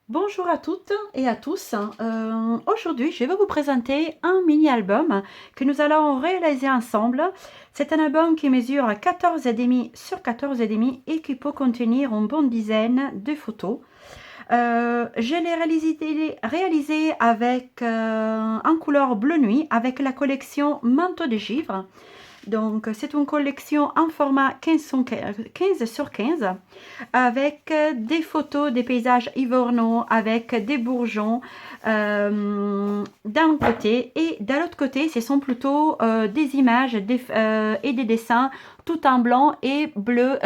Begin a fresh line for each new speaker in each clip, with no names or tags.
Bonjour à toutes et à tous. Aujourd'hui, je vais vous présenter un mini-album que nous allons réaliser ensemble. C'est un album qui mesure 14,5 sur 14,5 et qui peut contenir une bonne dizaine de photos. Je l'ai réalisé avec en couleur bleu nuit avec la collection Manteau de Givre. Donc, c'est une collection en format 15 sur 15 avec des photos des paysages hivernaux, avec des bourgeons d'un côté et de l'autre côté, ce sont plutôt des images et des dessins tout en blanc et bleu,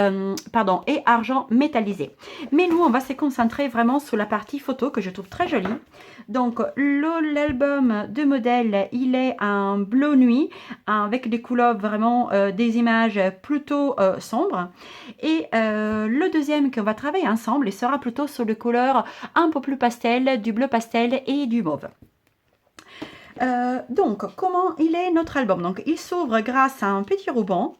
pardon, et argent métallisé. Mais nous, on va se concentrer vraiment sur la partie photo que je trouve très jolie. Donc, l'album de modèle, il est en bleu nuit, avec des couleurs vraiment, des images plutôt sombres. Et le deuxième qu'on va travailler ensemble, il sera plutôt sur les couleurs un peu plus pastel, du bleu pastel et du mauve. Donc, comment il est notre album? Donc, il s'ouvre grâce à un petit ruban.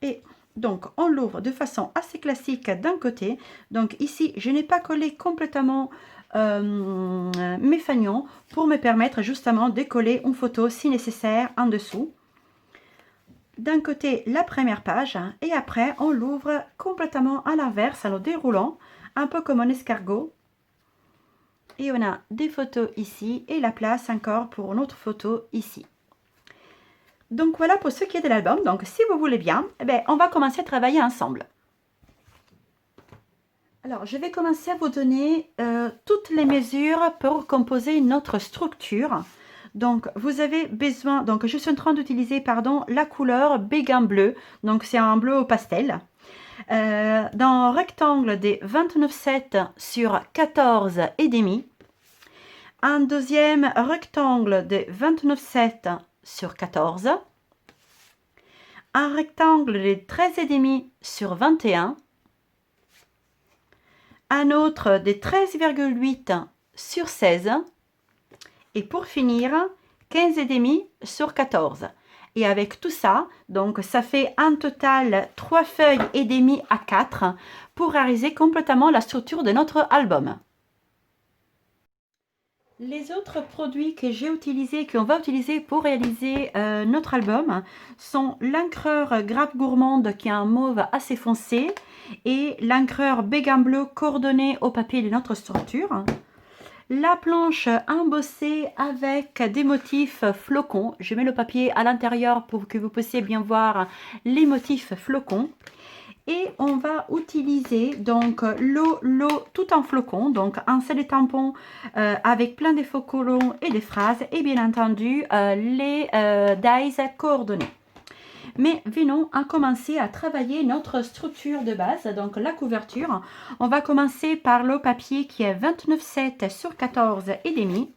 Et donc, on l'ouvre de façon assez classique d'un côté. Donc, ici, je n'ai pas collé complètement mes fanions pour me permettre justement de coller une photo si nécessaire en dessous. D'un côté, la première page et après, on l'ouvre complètement à l'inverse, en le déroulant, un peu comme un escargot. Et on a des photos ici et la place encore pour une autre photo ici. Donc voilà pour ce qui est de l'album. Donc si vous voulez bien, eh bien, on va commencer à travailler ensemble. Alors je vais commencer à vous donner toutes les mesures pour composer notre structure. Donc vous avez besoin, donc je suis en train d'utiliser pardon la couleur béguin bleu, donc c'est un bleu au pastel. Dans un rectangle de 29,7 sur 14,5. Un deuxième rectangle de 29,7 sur 14. Un rectangle de 13,5 sur 21. Un autre de 13,8 sur 16. Et pour finir, 15,5 sur 14. Et avec tout ça, donc ça fait en total 3 feuilles et demi à 4 pour réaliser complètement la structure de notre album. Les autres produits que j'ai utilisés, qu'on va utiliser pour réaliser notre album, sont l'encreur Grappe Gourmande qui a un mauve assez foncé et l'encreur Béguin Bleu coordonné au papier de notre structure. La planche embossée avec des motifs flocons. Je mets le papier à l'intérieur pour que vous puissiez bien voir les motifs flocons. Et on va utiliser donc l'eau tout en flocons, donc un set de tampons avec plein de faux colons et des phrases et bien entendu les dies coordonnées. Mais venons à commencer à travailler notre structure de base, donc la couverture. On va commencer par le papier qui est 29,7 sur 14,5.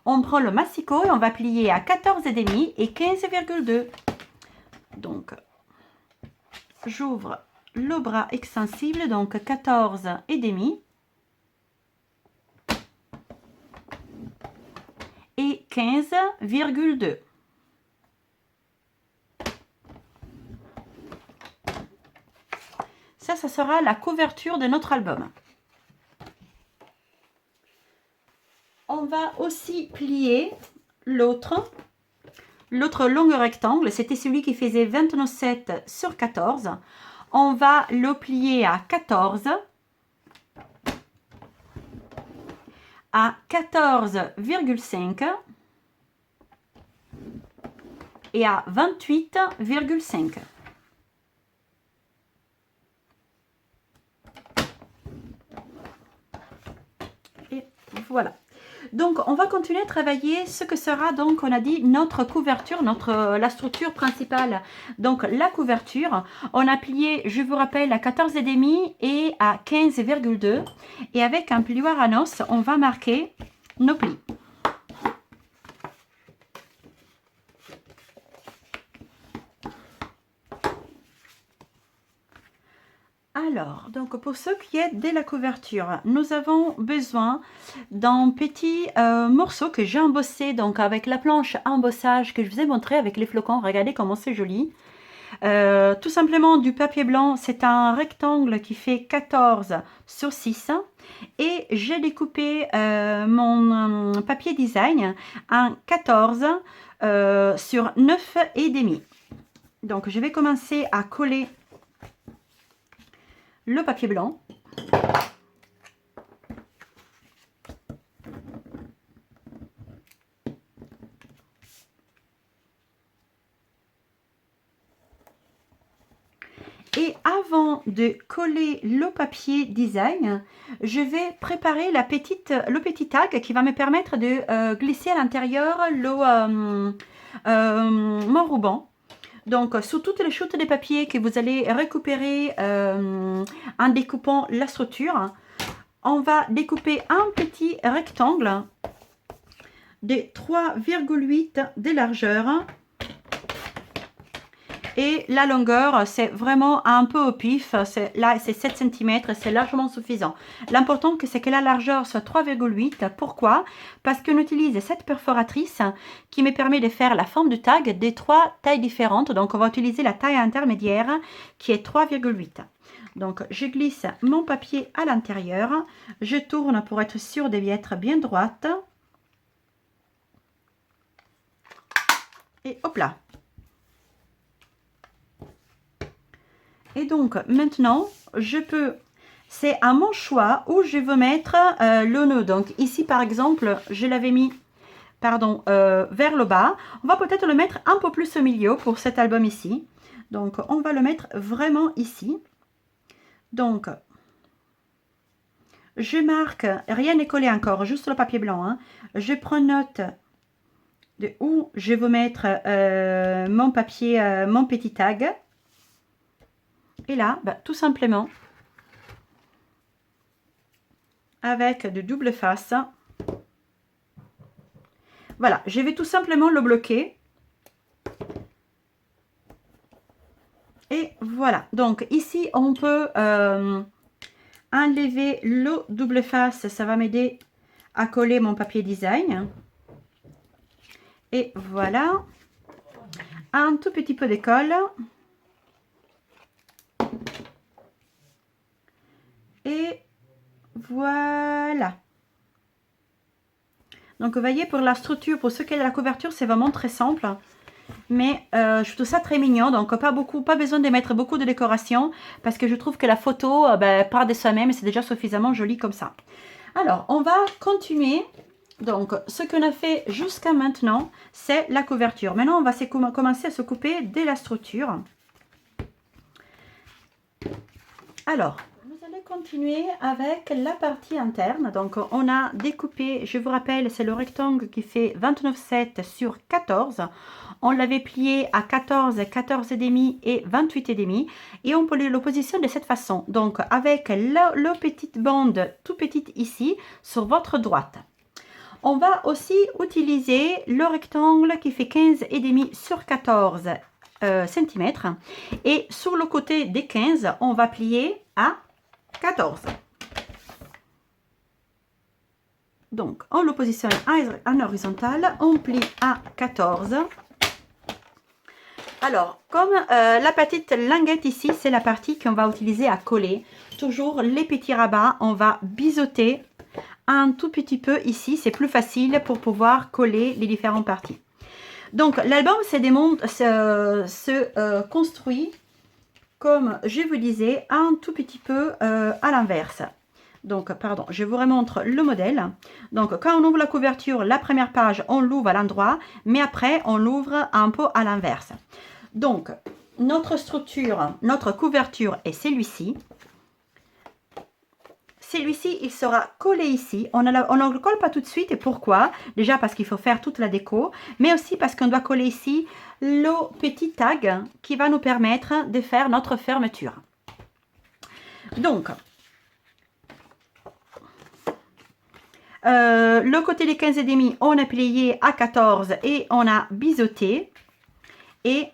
On prend le massicot et on va plier à 14,5 et 15,2. Donc, j'ouvre le bras extensible, donc 14,5 et 15,2. Ça sera la couverture de notre album. On va aussi plier l'autre long rectangle. C'était celui qui faisait 29,7 sur 14. On va le plier à 14, à 14,5 et à 28,5. Et voilà. Donc, on va continuer à travailler ce que sera, donc, on a dit, notre couverture, la structure principale. Donc, la couverture, on a plié, je vous rappelle, à 14,5 et à 15,2. Et avec un plioir à noces, on va marquer nos plis. Alors, donc pour ce qui est de la couverture, nous avons besoin d'un petit morceau que j'ai embossé, donc avec la planche embossage que je vous ai montré avec les flocons. Regardez comment c'est joli. Tout simplement du papier blanc, c'est un rectangle qui fait 14 sur 6 et j'ai découpé mon papier design en 14 sur 9 et demi. Donc je vais commencer à coller le papier blanc. Et avant de coller le papier design, je vais préparer le petit tag qui va me permettre de glisser à l'intérieur mon ruban. Donc, sous toutes les chutes de papier que vous allez récupérer en découpant la structure, on va découper un petit rectangle de 3,8 de largeur. Et la longueur, c'est vraiment un peu au pif. Là, c'est 7 cm, c'est largement suffisant. L'important, c'est que la largeur soit 3,8. Pourquoi? Parce qu'on utilise cette perforatrice qui me permet de faire la forme du tag des 3 tailles différentes. Donc, on va utiliser la taille intermédiaire qui est 3,8. Donc, je glisse mon papier à l'intérieur. Je tourne pour être sûr de être bien droite. Et hop là! Et donc, maintenant, je peux, c'est à mon choix où je veux mettre le nœud. Donc, ici, par exemple, je l'avais mis, pardon, vers le bas. On va peut-être le mettre un peu plus au milieu pour cet album ici. Donc, on va le mettre vraiment ici. Donc, je marque, rien n'est collé encore, juste le papier blanc. Hein. Je prends note de où je veux mettre mon papier, mon petit tag. Et là, bah, tout simplement, avec de double face, voilà, je vais tout simplement le bloquer. Et voilà, donc ici, on peut enlever le double face, ça va m'aider à coller mon papier design. Et voilà, un tout petit peu de colle. Et voilà. Donc, vous voyez, pour la structure, pour ce qui est de la couverture, c'est vraiment très simple. Mais je trouve ça très mignon. Donc, pas besoin de mettre beaucoup de décoration. Parce que je trouve que la photo, part de soi-même, c'est déjà suffisamment joli comme ça. Alors, on va continuer. Donc, ce qu'on a fait jusqu'à maintenant, c'est la couverture. Maintenant, on va commencer à se couper de la structure. Alors, continuer avec la partie interne. Donc on a découpé, je vous rappelle, c'est le rectangle qui fait 29,7 sur 14. On l'avait plié à 14, 14,5 et 28,5 et on peut le positionner de cette façon. Donc avec la petite bande tout petite ici sur votre droite. On va aussi utiliser le rectangle qui fait 15,5 sur 14 cm et sur le côté des 15, on va plier à 14. Donc, on le positionne en horizontal, on plie à 14. Alors, comme la petite languette ici, c'est la partie qu'on va utiliser à coller. Toujours les petits rabats, on va biseauter un tout petit peu ici. C'est plus facile pour pouvoir coller les différentes parties. Donc, l'album se construit, comme je vous disais, un tout petit peu à l'inverse. Donc, pardon, je vous remontre le modèle. Donc, quand on ouvre la couverture, la première page, on l'ouvre à l'endroit, mais après, on l'ouvre un peu à l'inverse. Donc, notre structure, notre couverture est celui-ci. Celui-ci, il sera collé ici. On ne le colle pas tout de suite. Et pourquoi? Déjà parce qu'il faut faire toute la déco, mais aussi parce qu'on doit coller ici le petit tag qui va nous permettre de faire notre fermeture. Donc, le côté des 15,5, on a plié à 14 et on a biseauté. Et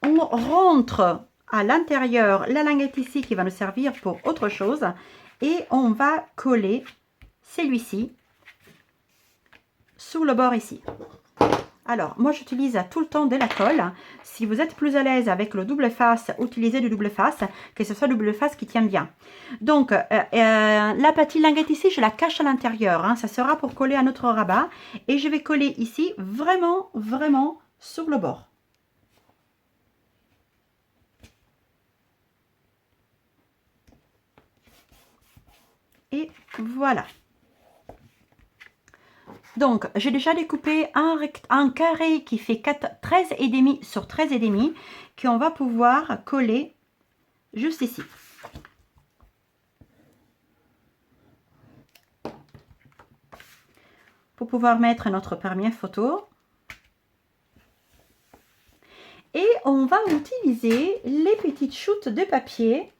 on rentre à l'intérieur la languette ici qui va nous servir pour autre chose. Et on va coller celui-ci sur le bord ici. Alors, moi, j'utilise tout le temps de la colle. Si vous êtes plus à l'aise avec le double face, utilisez du double face, que ce soit le double face qui tient bien. Donc, la petite linguette ici, je la cache à l'intérieur. Hein. Ça sera pour coller à notre rabat. Et je vais coller ici vraiment, vraiment sur le bord. Et voilà. Donc, j'ai déjà découpé un carré qui fait 13,5 sur 13,5 qu'on va pouvoir coller juste ici. Pour pouvoir mettre notre première photo. Et on va utiliser les petites shoots de papier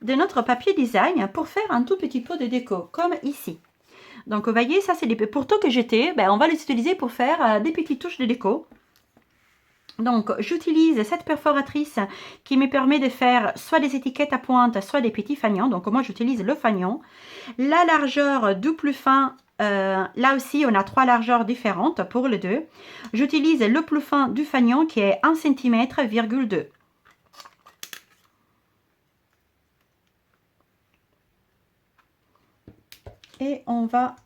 de notre papier design pour faire un tout petit pot de déco, comme ici. Donc, vous voyez, ça, c'est des pourtours que j'étais. Ben, on va les utiliser pour faire des petites touches de déco. Donc, j'utilise cette perforatrice qui me permet de faire soit des étiquettes à pointe, soit des petits fanions. Donc, moi, j'utilise le fanion. La largeur du plus fin, là aussi, on a 3 largeurs différentes pour les deux. J'utilise le plus fin du fanion qui est 1 cm,2 cm. Et on va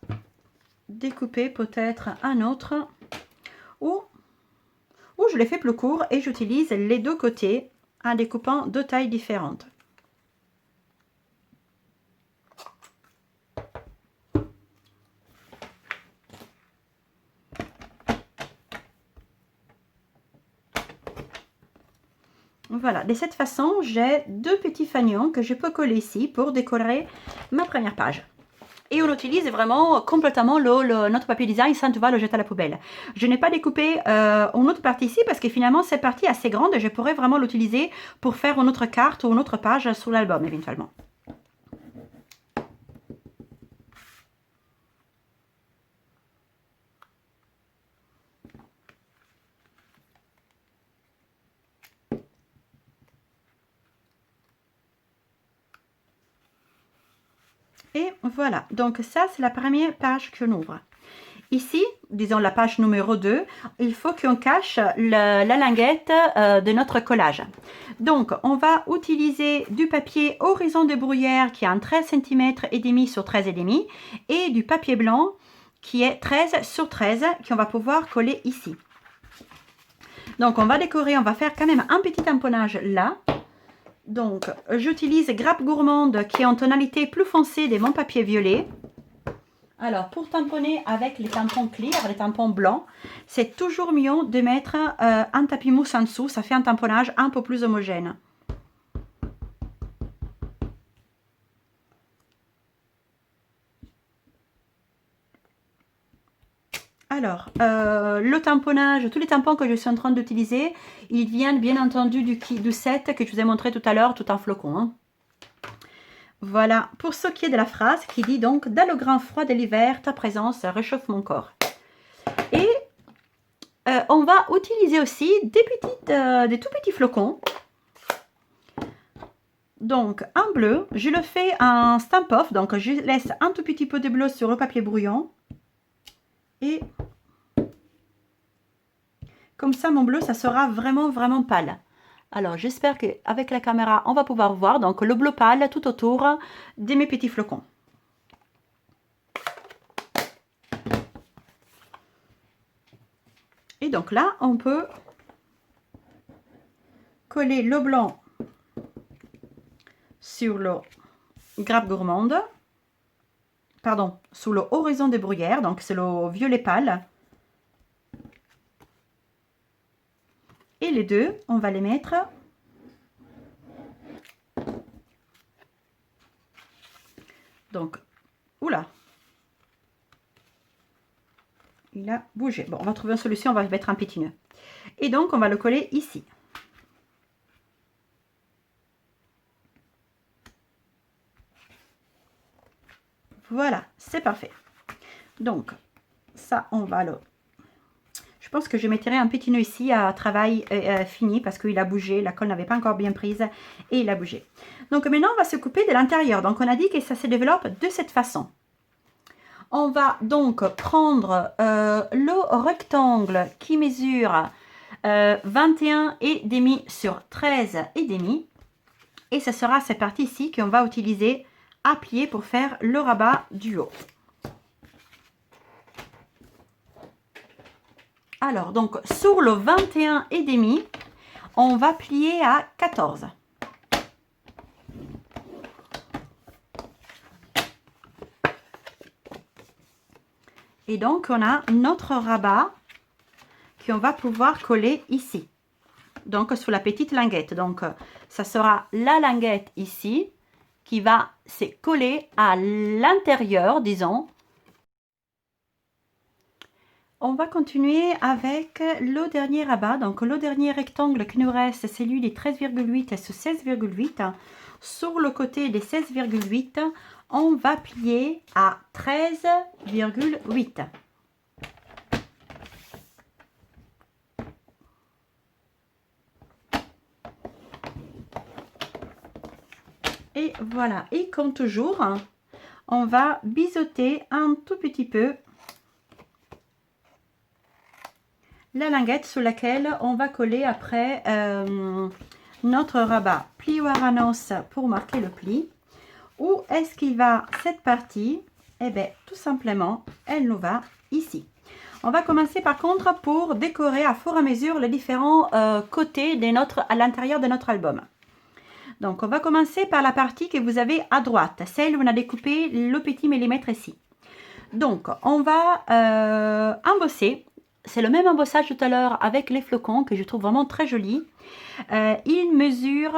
découper peut-être un autre où je les fais plus court et j'utilise les deux côtés en découpant deux tailles différentes. Voilà, de cette façon, j'ai deux petits fanions que je peux coller ici pour décorer ma première page. Et on utilise vraiment complètement notre papier design sans devoir le jeter à la poubelle. Je n'ai pas découpé une autre partie ici parce que finalement cette partie est assez grande et je pourrais vraiment l'utiliser pour faire une autre carte ou une autre page sur l'album éventuellement. Et voilà, donc ça c'est la première page qu'on ouvre. Ici, disons la page numéro 2, il faut qu'on cache la linguette de notre collage. Donc, on va utiliser du papier horizon de bruyère qui est en 13 cm et demi sur 13,5 et du papier blanc qui est 13 sur 13 qu'on va pouvoir coller ici. Donc, on va décorer, on va faire quand même un petit tamponnage là. Donc, j'utilise Grappe Gourmande qui est en tonalité plus foncée de mon papier violet. Alors, pour tamponner avec les tampons clear, les tampons blancs, c'est toujours mieux de mettre un tapis mousse en dessous. Ça fait un tamponnage un peu plus homogène. Alors, le tamponnage, tous les tampons que je suis en train d'utiliser, ils viennent bien entendu du set que je vous ai montré tout à l'heure, tout en flocon. Hein. Voilà, pour ce qui est de la phrase qui dit donc « Dans le grand froid de l'hiver, ta présence réchauffe mon corps ». Et on va utiliser aussi des tout petits flocons. Donc, en bleu, je le fais en stamp-off, donc je laisse un tout petit peu de bleu sur le papier brouillon. Et comme ça, mon bleu, ça sera vraiment, vraiment pâle. Alors, j'espère qu'avec la caméra, on va pouvoir voir. Donc, le bleu pâle tout autour de mes petits flocons. Et donc là, on peut coller le blanc sur le Grappe Gourmande. Pardon, sous le horizon de bruyère. Donc, c'est le violet pâle. Et les deux, on va les mettre donc, oula, il a bougé. Bon, on va trouver une solution, on va mettre un petit nœud. Et donc, on va le coller ici. Voilà, c'est parfait. Donc, ça, on va le... Je pense que je mettrai un petit nœud ici à travail fini parce qu'il a bougé, la colle n'avait pas encore bien prise et il a bougé. Donc maintenant, on va se couper de l'intérieur. Donc on a dit que ça se développe de cette façon. On va donc prendre le rectangle qui mesure 21,5 sur 13,5. Et ce sera cette partie ici qu'on va utiliser à plier pour faire le rabat du haut. Alors, donc, sur le 21,5, on va plier à 14. Et donc, on a notre rabat qu'on va pouvoir coller ici. Donc, sur la petite languette. Donc, ça sera la languette ici qui va se coller à l'intérieur, disons. On va continuer avec le dernier rabat. Donc, le dernier rectangle qui nous reste, c'est celui des 13,8 sur 16,8. Sur le côté des 16,8, on va plier à 13,8. Et voilà, et comme toujours, on va biseauter un tout petit peu la languette sur laquelle on va coller après notre rabat. Plioir à noce pour marquer le pli. Où est-ce qu'il va cette partie? Eh bien, tout simplement, elle nous va ici. On va commencer par contre pour décorer à fur et à mesure les différents côtés à l'intérieur de notre album. Donc, on va commencer par la partie que vous avez à droite, celle où on a découpé le petit millimètre ici. Donc, on va embosser. C'est le même embossage tout à l'heure avec les flocons que je trouve vraiment très joli. Il mesure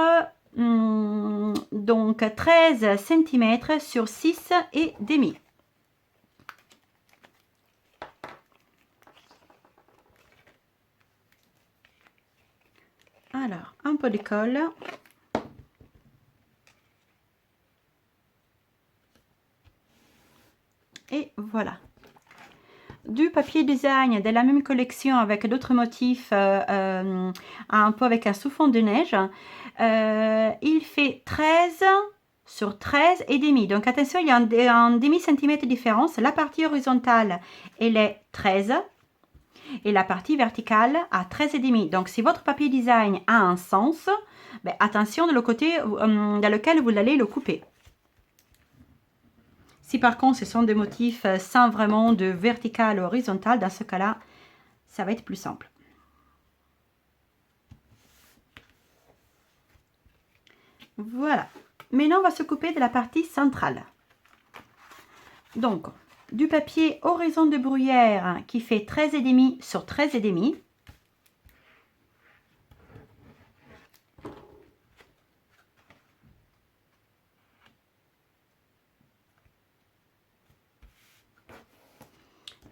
donc 13 cm sur 6,5. Alors, un peu de colle. Et voilà. Du papier design de la même collection avec d'autres motifs, un peu avec un sous-fond de neige. Il fait 13 sur 13,5. Donc attention, il y a un demi-centimètre de différence. La partie horizontale, elle est 13 et la partie verticale à 13,5. Donc si votre papier design a un sens, ben, attention de le côté dans lequel vous allez le couper. Si par contre ce sont des motifs sans vraiment de vertical ou horizontal, dans ce cas-là, ça va être plus simple. Voilà. Maintenant, on va se couper de la partie centrale. Donc, du papier horizon de bruyère qui fait 13,5 sur 13,5.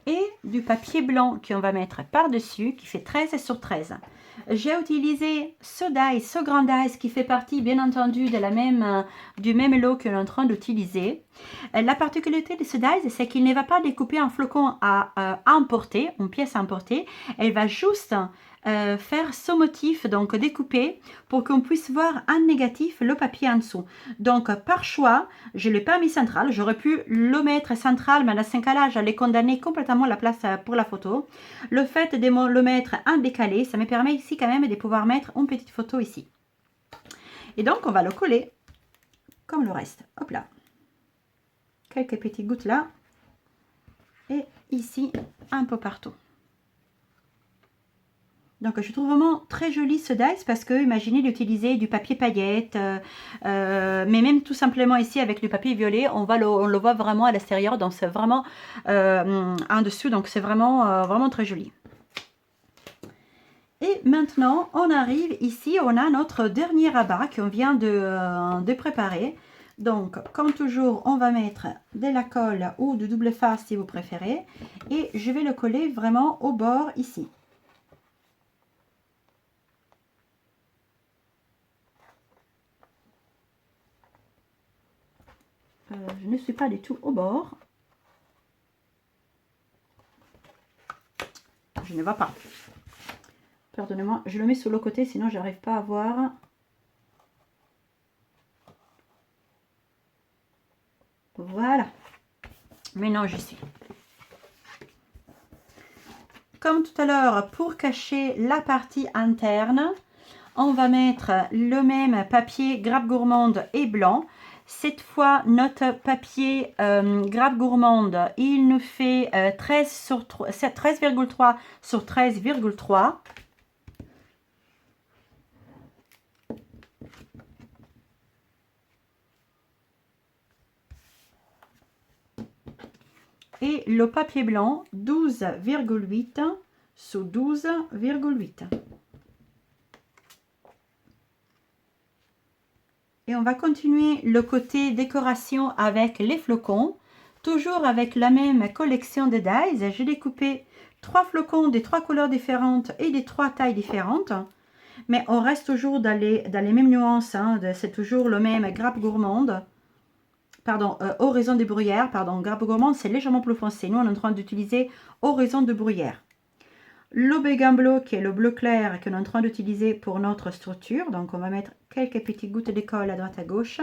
Et du papier blanc qu'on va mettre par-dessus qui fait 13 sur 13. J'ai utilisé ce dies, ce grand dies qui fait partie bien entendu de du même lot que l'on est en train d'utiliser. La particularité de ce dies, c'est qu'il ne va pas découper un flocon à emporter, une pièce à emporter. Elle va juste faire ce motif, donc découper, pour qu'on puisse voir en négatif le papier en dessous. Donc par choix, je ne l'ai pas mis central, j'aurais pu le mettre central, mais dans ce cas-là, j'allais condamner complètement la place pour la photo. Le fait de le mettre en décalé, ça me permet ici quand même de pouvoir mettre une petite photo ici. Et donc on va le coller comme le reste. Hop là. Quelques petites gouttes là. Et ici, un peu partout. Donc, je trouve vraiment très joli ce dies parce que, imaginez d'utiliser du papier paillette, mais même tout simplement ici avec du papier violet, on le voit vraiment à l'extérieur, donc c'est vraiment en dessous, donc c'est vraiment très joli. Et maintenant, on arrive ici, on a notre dernier rabat qu'on vient de préparer. Donc, comme toujours, on va mettre de la colle ou de double face si vous préférez, et je vais le coller vraiment au bord ici. Je ne suis pas du tout au bord. Je ne vois pas. Pardonnez-moi, je le mets sur le côté, sinon je n'arrive pas à voir. Voilà. Maintenant, j'y suis. Comme tout à l'heure, pour cacher la partie interne, on va mettre le même papier grappe gourmande et blanc. Cette fois, notre papier grappe gourmande, il nous fait 13,3 sur 13,3. Et le papier blanc, 12,8 sur 12,8. Et on va continuer le côté décoration avec les flocons. Toujours avec la même collection de dies. J'ai découpé 3 flocons des 3 couleurs différentes et des 3 tailles différentes. Mais on reste toujours dans les mêmes nuances. Hein. C'est toujours le même grappe gourmande. Pardon, oraison de bruyère. Pardon, grappe gourmande, c'est légèrement plus foncé. Nous, on est en train d'utiliser oraison de bruyère. Le béguin bleu, qui est le bleu clair, qu'on est en train d'utiliser pour notre structure. Donc, on va mettre quelques petites gouttes de colle à droite à gauche.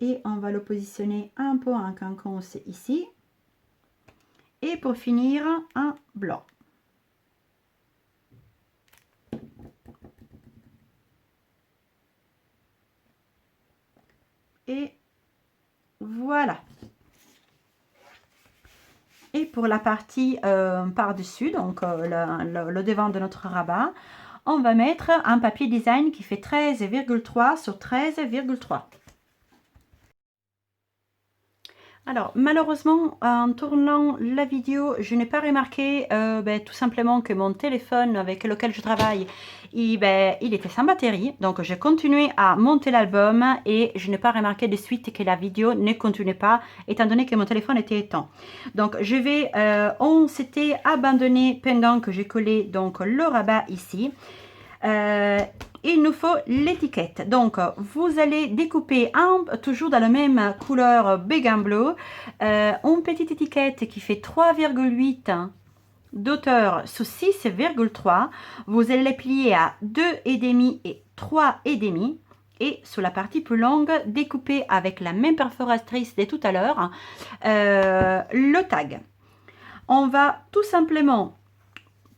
Et on va le positionner un peu en quinconce ici. Et pour finir, un blanc. Et voilà. Et pour la partie par-dessus, donc le devant de notre rabat, on va mettre un papier design qui fait 13,3 sur 13,3. Alors, malheureusement, en tournant la vidéo, je n'ai pas remarqué tout simplement que mon téléphone avec lequel je travaille, il était sans batterie. Donc, j'ai continué à monter l'album et je n'ai pas remarqué de suite que la vidéo ne continuait pas, étant donné que mon téléphone était éteint. Donc, on s'était abandonné pendant que j'ai collé donc le rabat ici. Il nous faut l'étiquette. Donc, vous allez découper toujours dans la même couleur béguin bleu, une petite étiquette qui fait 3,8 d'auteur sur 6,3. Vous allez les plier à 2,5 et 3,5. Et sur la partie plus longue, découper avec la même perforatrice de tout à l'heure le tag. On va tout simplement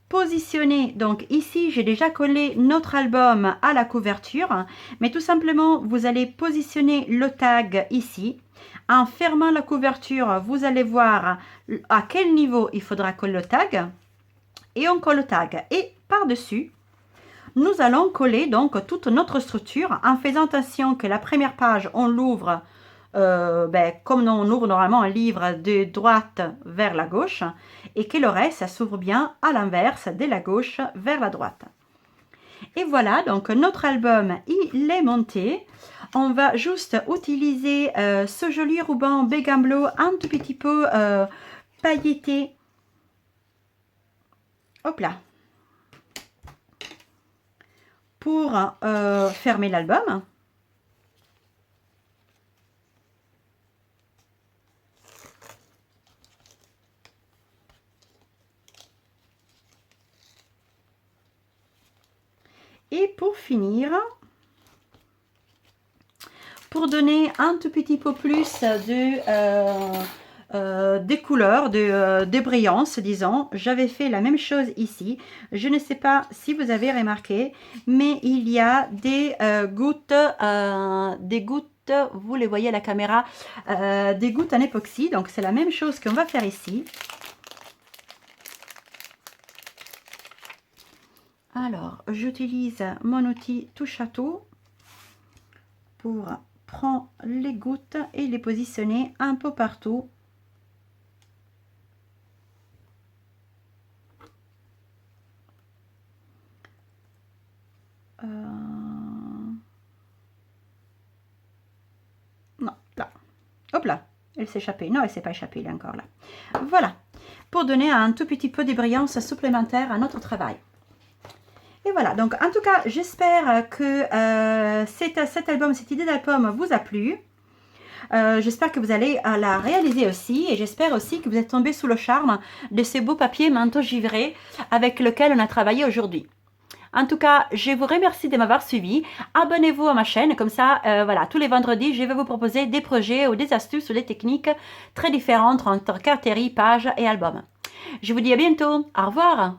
positionner, donc ici j'ai déjà collé notre album à la couverture, mais tout simplement vous allez positionner le tag ici. En fermant la couverture, vous allez voir à quel niveau il faudra coller le tag, et on colle le tag. Et par-dessus, nous allons coller donc toute notre structure en faisant attention que la première page, on l'ouvre comme on ouvre normalement un livre de droite vers la gauche, et que le reste, ça s'ouvre bien à l'inverse, de la gauche vers la droite. Et voilà, donc notre album, il est monté. On va juste utiliser ce joli ruban béguin bleu un tout petit peu pailleté. Hop là. Pour fermer l'album. Et pour finir, pour donner un tout petit peu plus des couleurs, de brillance, disons, j'avais fait la même chose ici. Je ne sais pas si vous avez remarqué, mais il y a des gouttes, vous les voyez à la caméra, des gouttes en époxy. Donc c'est la même chose qu'on va faire ici. Alors, j'utilise mon outil touche à tout pour prendre les gouttes et les positionner un peu partout. Non, là. Hop là, elle s'est échappée. Non, elle s'est pas échappée, elle est encore là. Voilà, pour donner un tout petit peu de brillance supplémentaire à notre travail. Et voilà, donc en tout cas, j'espère que cet album, cette idée d'album vous a plu. J'espère que vous allez la réaliser aussi, et j'espère aussi que vous êtes tombé sous le charme de ces beaux papiers manteau givré avec lequel on a travaillé aujourd'hui. En tout cas, je vous remercie de m'avoir suivi. Abonnez-vous à ma chaîne, comme ça, voilà, tous les vendredis, je vais vous proposer des projets ou des astuces ou des techniques très différentes entre carterie, page et album. Je vous dis à bientôt. Au revoir.